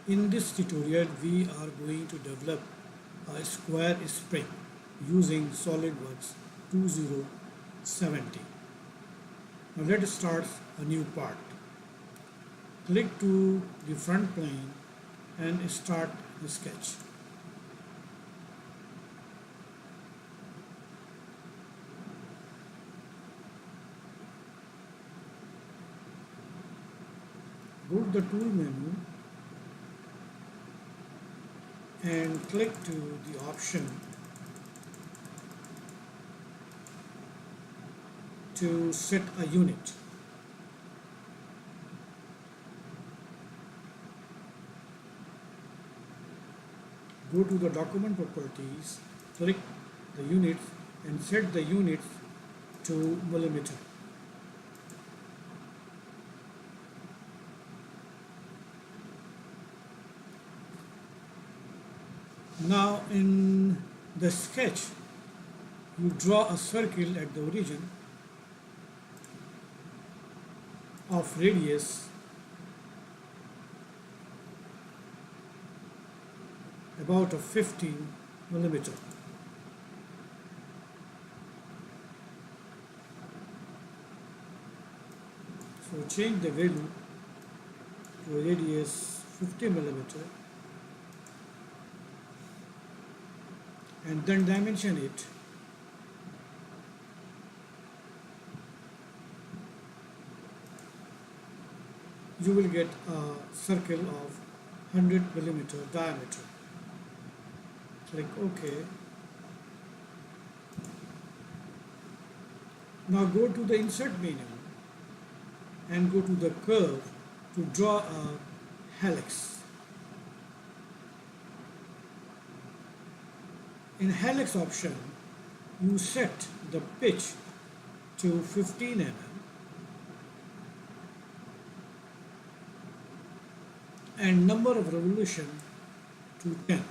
In this tutorial, we are going to develop a square spring using SolidWorks 2070. Now let's start a new part. Click to the front plane and start the sketch. Go to the tool menu and click to the option to set a unit. Go to the document properties, click the units and set the units to millimeter. Now in the sketch, you draw a circle at the origin of radius about a 15 millimeter. So change the value to a radius 50 millimeter and then dimension it. You will get a circle of 100 millimeter diameter. Click OK. Now go to the insert menu and go to the curve to draw a helix. In helix option, you set the pitch to 15 mm and number of revolution to 10.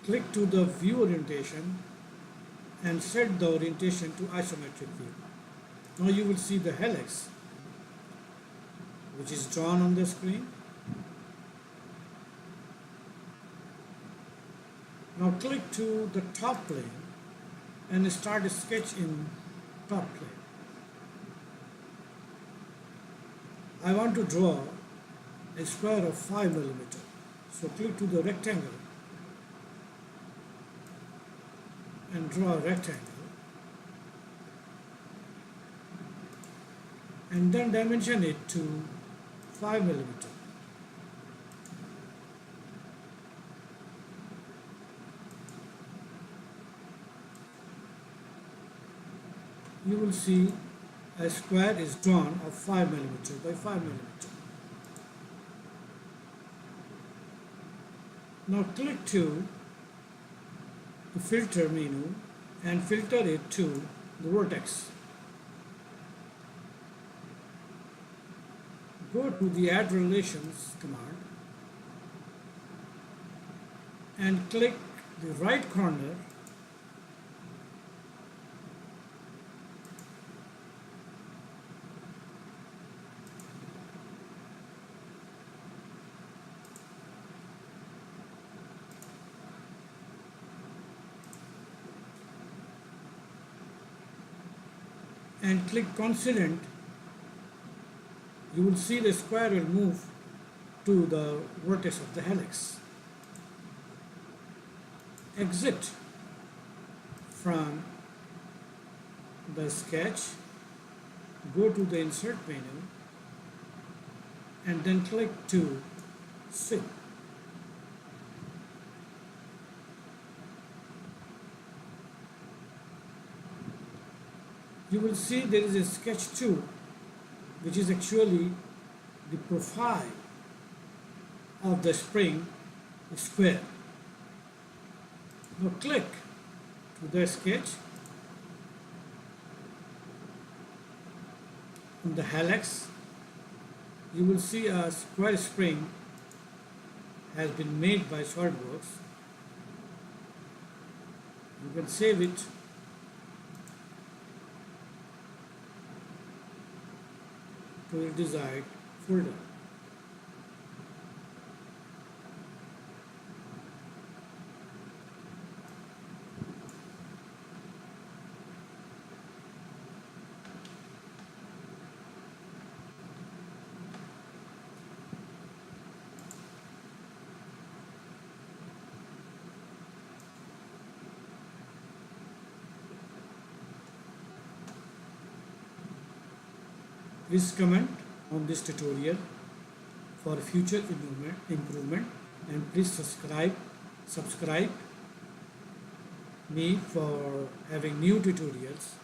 Click to the view orientation and set the orientation to isometric view. Now you will see the helix which is drawn on the screen. Now click to the top plane and start a sketch in top plane. I want to draw a square of 5 millimeter. So click to the rectangle and draw a rectangle and then dimension it to 5 millimeter. You will see a square is drawn of 5 millimeter by 5 millimeter. Now click to the filter menu and filter it to the vertex. Go to the add relations command and click the right corner and click coincident. You will see the square will move to the vertex of the helix. Exit from the sketch, go to the insert menu and then click to save. You will see there is a sketch 2 which is actually the profile of the spring square. Now click to the sketch in the helix. You will see a square spring has been made by SolidWorks. You can save it to your desired folder. Please comment on this tutorial for future improvement, and please subscribe me for having new tutorials